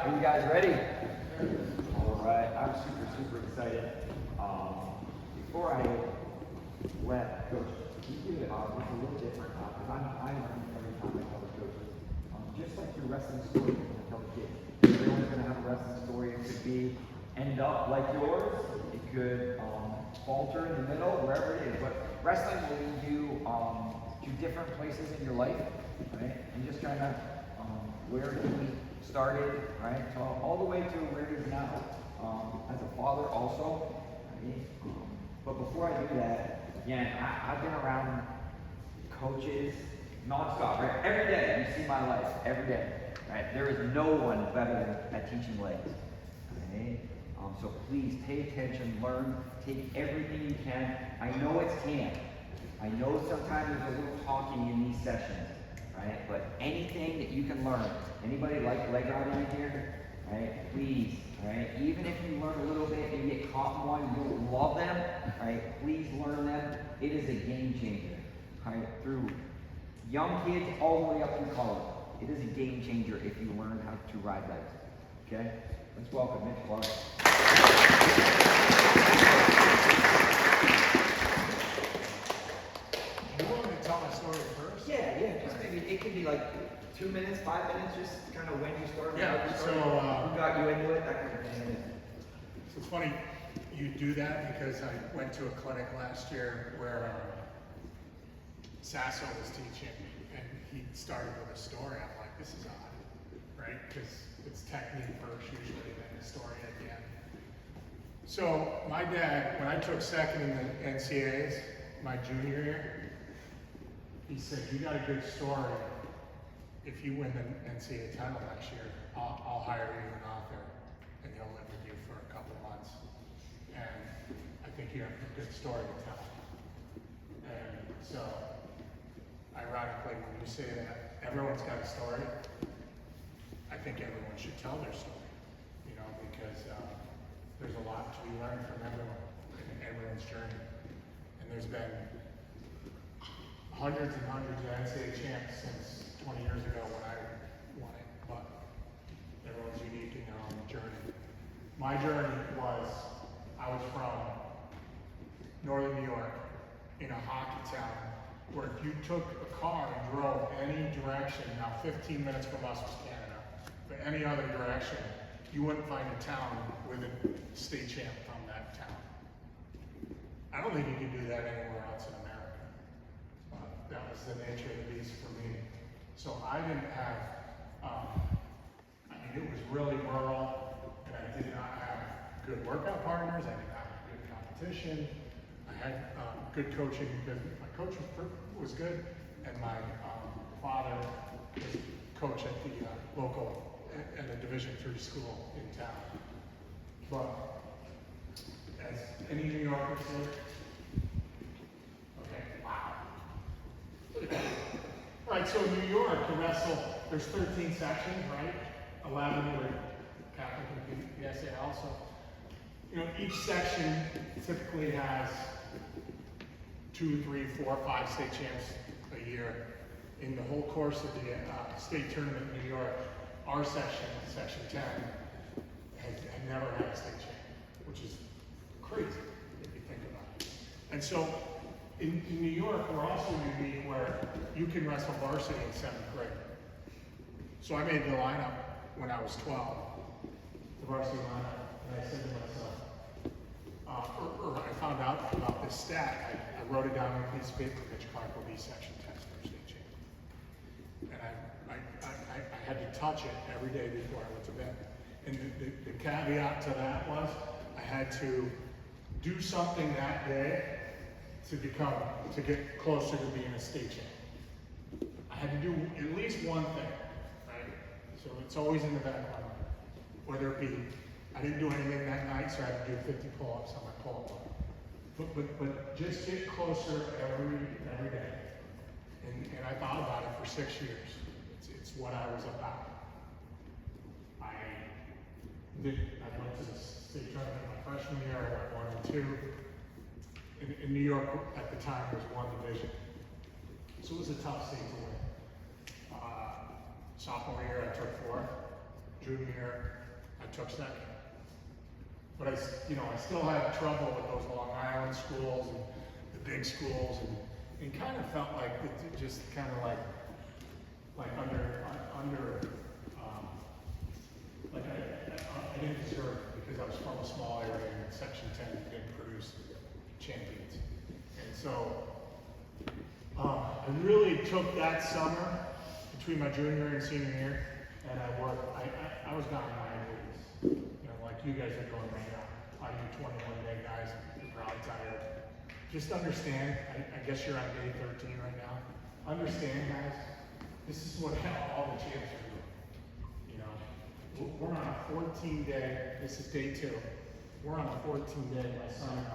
Are you guys ready? All right, I'm super excited. Before I let Coach, can you give it it's a little different because I'm learning every time I tell the coaches. Just like your wrestling story, I tell the kids. Everyone's going to have a wrestling story. It could be end up like yours. It could falter in the middle, wherever it is. But wrestling will lead you to different places in your life, right? And just kind of where he started, right? So all the way to where he is now, as a father also. Right? But before I do that, again, I've been around coaches nonstop, right? Every day, you see my life, every day, right? There is no one better at teaching legs, right? So please pay attention, learn, take everything you can. I know it's camp. I know sometimes there's a little talking in these sessions, right? But anything that you can learn. Anybody like leg routing in here? Right? Please, right? Even if you learn a little bit and you get caught in one, you don't love them, right? Please learn them. It is a game changer, right? Through young kids all the way up through college. It is a game changer if you learn how to ride legs. Okay? Let's welcome Mitch Clark. You want me to tell my story first? Yeah. Just maybe it could be like 2 minutes, 5 minutes, just kind of when you started. Yeah. So who got you into it? That kind of thing. So it's funny you do that because I went to a clinic last year where Sasso was teaching, and he started with a story. I'm like, this is odd, right? Because it's technique first usually, then the story at the end. So my dad, when I took second in the NCAAs, my junior year, he said, you got a good story. If you win the NCAA title next year, I'll hire you an author, and he'll live with you for a couple months. And I think you have a good story to tell. And so, ironically, when you say that everyone's got a story, I think everyone should tell their story, because there's a lot to be learned from everyone in everyone's journey. And there's been hundreds and hundreds of NCAA champs since 20 years ago when I won it, but everyone's unique in their own journey. My journey was, I was from northern New York in a hockey town where if you took a car and drove any direction, now 15 minutes from us was Canada, but any other direction, you wouldn't find a town with a state champ from that town. I don't think you can do that anywhere else in America. That was the nature of the beast for me. So I didn't have, it was really rural, and I did not have good workout partners, I did not have good competition. I had good coaching because my coach was good, and my father was coach at the local, at a Division III school in town. But as any New Yorker said, okay, wow. Look at that. All right, so in New York, to wrestle, there's 13 sections, right? 11 with Catholic and PSAL. So, each section typically has 2, 3, 4, 5 state champs a year. In the whole course of the state tournament in New York, our section, Section 10, had never had a state champ, which is crazy if you think about it. And so, in New York, we're also unique where you can wrestle varsity in 7th grade. So I made the lineup when I was 12, the varsity lineup, and I said to myself, I found out about this stat. I wrote it down on a piece of paper. Mitch Clark will be section 10 state champ. And I had to touch it every day before I went to bed. And the caveat to that was I had to do something that day to get closer to being a state champ. I had to do at least one thing, right? So it's always in the back of my mind. Whether it be, I didn't do anything that night, so I had to do 50 pull-ups on my pull-up bar. But just get closer every day. And I thought about it for 6 years. It's what I was about. I went to the state tournament my freshman year. I went 1 and 2. In New York at the time was 1 division. So it was a tough state to win. Sophomore year I took 4th. Junior year, I took second. But I still had trouble with those Long Island schools and the big schools, and kind of felt like it just kind of like like I didn't deserve it because I was from a small area and Section 10 didn't produce champions. And so I really took that summer between my junior and senior year, and I worked. I was down 9 days, like you guys are doing right now. I do 21-day guys. You're probably tired. Just understand. I guess you're on day 13 right now. Understand, guys. This is what all the champs are doing. We're on a 14-day. This is day 2. We're on a 14-day. My son and I.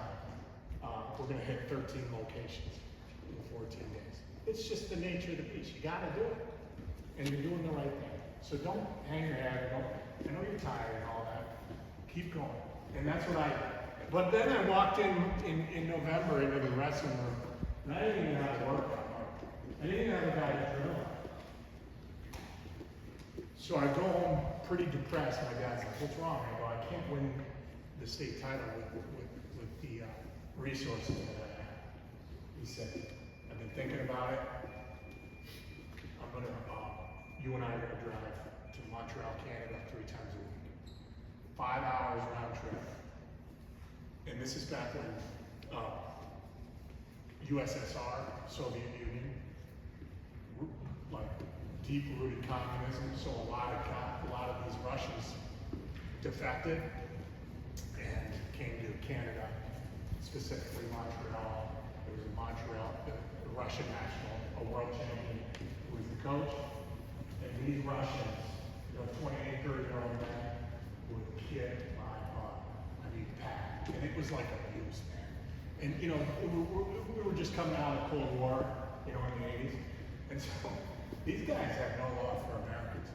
We're going to hit 13 locations in 14 days. It's just the nature of the beast. You got to do it, and you're doing the right thing. So don't hang your head. I know you're tired and all that. Keep going. And that's what I did. But then I walked in November into the wrestling room, and I didn't even have to work that hard. I didn't even have a guy to drill. So I go home pretty depressed. My dad's like, "What's wrong?" I go, "I can't win the state title with the resources that I have." He said, "I've been thinking about it. I'm gonna, you and I are gonna drive to Montreal, Canada 3 times a week. 5 hours round trip." And this is back when USSR, Soviet Union, like deep-rooted communism. So a lot of these Russians defected and came to Canada, specifically Montreal. There was a Montreal, the Russian national, a world champion, who was the coach. And these Russians, 28, 30-year-old men, would kick my butt. I mean, packed. And it was like abuse, man. And we were just coming out of Cold War, in the 80s. And so these guys had no love for Americans.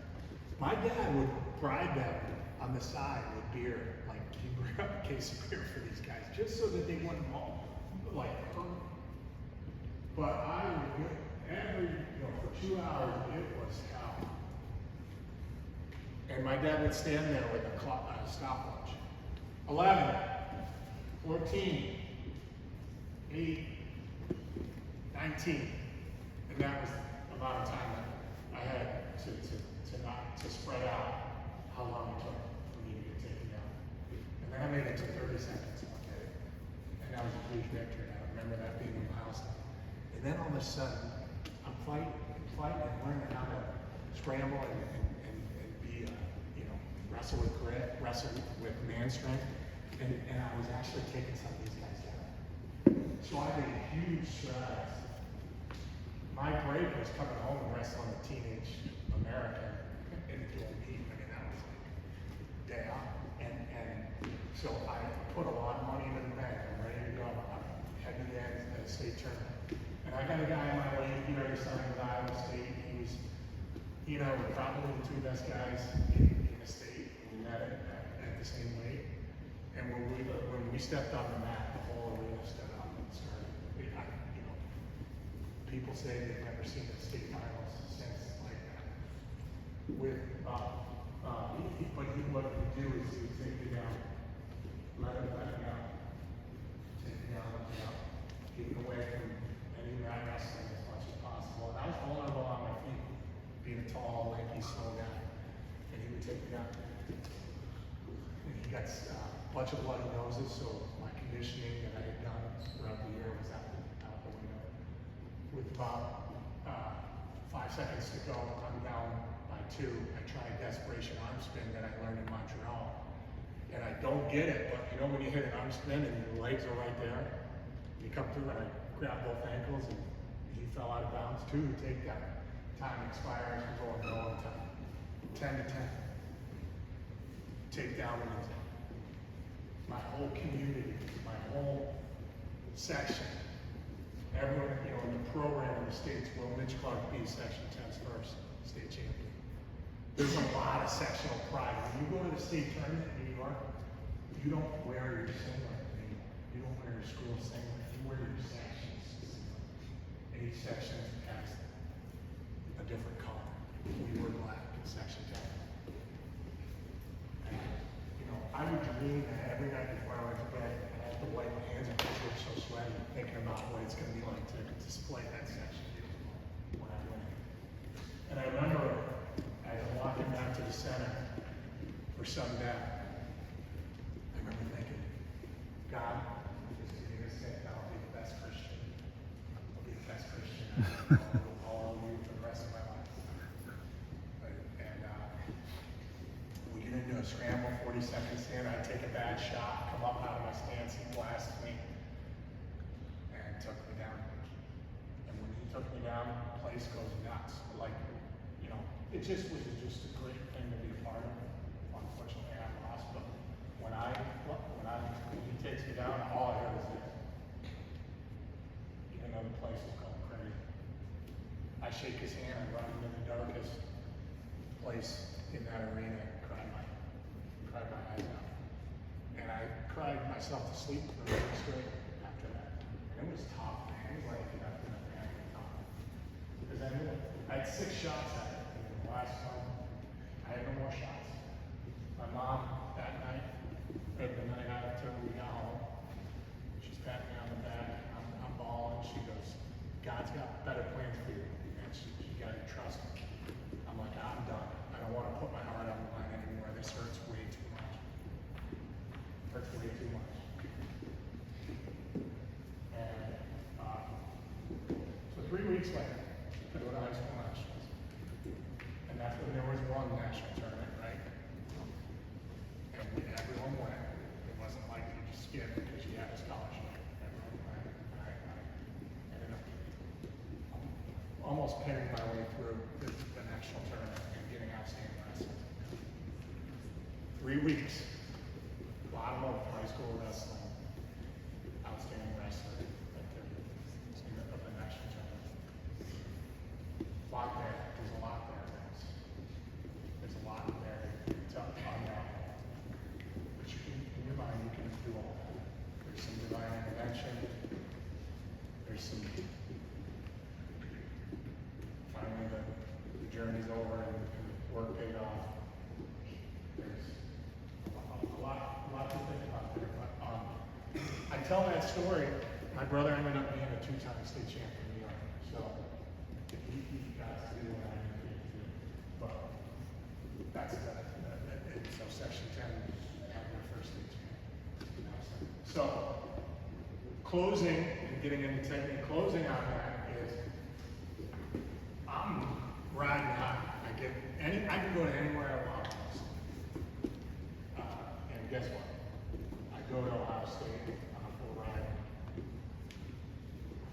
My dad would bribe them on the side with beer, like he'd bring up a case of beer for these guys, just so that they wouldn't hurt. But I would for 2 hours, it was hell. And my dad would stand there with a stopwatch. 11, 14, 8, 19. And that was the amount of time that I had to spread out how long it took for me to get taken down. And then I made it to 30 seconds one day. And that was a huge victory. I remember that being a milestone. And then all of a sudden, I'm fighting and learning how to scramble and be, wrestle with grit, wrestle with man strength. And I was actually taking some of these guys down. So I made huge strides. My break was coming home and wrestling a teenage American and doing meat. I mean, that was like day off. And so I put a lot of money into the bank. I'm ready to go. I'm heading to the state tournament. And I got a guy on my way. He already signed with Iowa State. He and I were probably the 2 best guys in the state. We met at the same weight. And when we stepped on the mat, the whole arena stood up and started. People say they've never seen the state finals since like that. What he would do is he would take me down, let me out, take me down, let me out, keep me away from any mat wrestling as much as possible. And I was vulnerable on my feet, being a tall, lanky, slow guy. And he would take me down. And he got a bunch of bloody noses, so my conditioning that I had done throughout the year was out the window. With about 5 seconds to go, I'm down by 2. I try a desperation arm spin that I learned in Montreal. And I don't get it, but when you hit an arm spin and your legs are right there, you come through and I grab both ankles and he fell out of bounds. 2 takedown. Time expires, we're going no time. 10 to 10. Takedown wins. My whole community, my whole section, everyone, in the program in the States, will Mitch Clark be Section 10's first state champion? There's a lot of sectional pride. When you go to the state tournament in New York, you don't wear your singlet anymore. You don't wear your school singlet. You wear your section's singlet. And each section has a different color. We were black in Section 10. mean that every night before I went to bed, I had to wipe my hands because they were so sweaty, thinking about what it's going to be like to display that section when I win. And I remember as I'm walking down to the center for some day, I remember thinking, God, this is going to say I'll be the best Christian. I'll be the best Christian. I'll you for the rest of my life. And we get into a scramble, 40-second stand. I take a bad shot, come up out of my stance, he blasts me, and took me down. And when he took me down, the place goes nuts. Like, you know, it just was just a great thing to be a part of. Unfortunately, I lost, but when he takes me down, all I heard was this. Even though the place is going crazy. I shake his hand, I run into the darkest place in that arena and cried my eyes out. And I cried myself to sleep for a week straight after that. And it was tough, man. It was like nothing I've ever done. Because I knew it. I had 6 shots at it. And the last one, I had no more shots. My mom, that night, or the night after we got home, she's patting me on the back. I'm bawling. She goes, God's got better plans for you. And you got to trust me. I'm like, I'm done. I don't want to put my heart on the line anymore. This hurts way too much. Hurts way too much. And so 3 weeks later, I go to high school nationals. And that's when there was one national tournament, right? And everyone went. It wasn't like you just skipped because you had a scholarship. Everyone went. I ended up almost paying my way through the national tournament and getting outstanding wrestling. 3 weeks, bottom of high school wrestling, outstanding wrestler of the national tournament. A lot there. There's a lot there. There's a lot there to unknown. But you can, in your mind, you can do all that. There's some divine intervention. There's some. Finally, the journey's over and the work paid off. There's a lot to think about there. But I tell that story. My brother ended up being a 2-time state champion in New York. So he got to do what I needed to do. But that's so section 10 had their first state champion. So closing and getting into technique, closing on that is I'm riding high. I can go to anywhere I want. And guess what? I go to Ohio State on a full ride.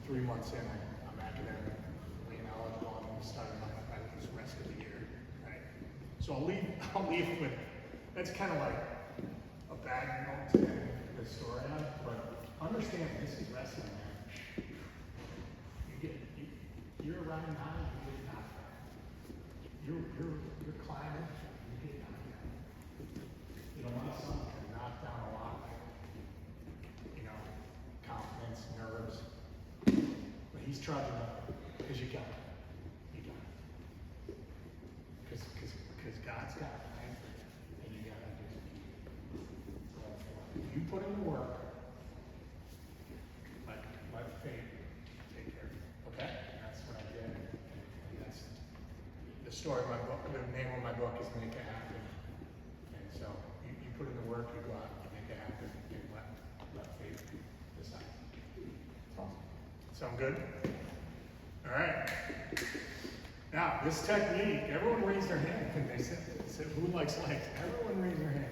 3 months in, I'm academically ineligible. I'm starting on my rest of the year. Right? So I'll leave with that's kind of like a bad note to end the story on, but understand this is wrestling, man. You're riding high, you get knocked down. You're climbing, you get knocked down. You know, my son can knock down a lot. You know, confidence, nerves. But he's trudging up because you got it. You got it. Because God's got a plan for you, and you got to do it. You put in the work. Let faith take care of you. Okay? That's what I did. And that's the story of my book. The name of my book is Make It Happen. And so you put in the work, you go out, you make it happen, and let faith decide. Awesome. Sound good? All right. Now, this technique, everyone raised their hand when they said who likes legs? Everyone raised their hand.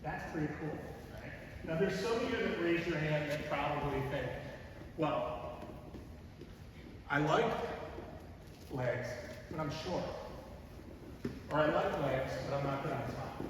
That's pretty cool. Right? Now, there's some of you that raised your hand that probably think, well, I like legs, but I'm short. Or I like legs, but I'm not good on top.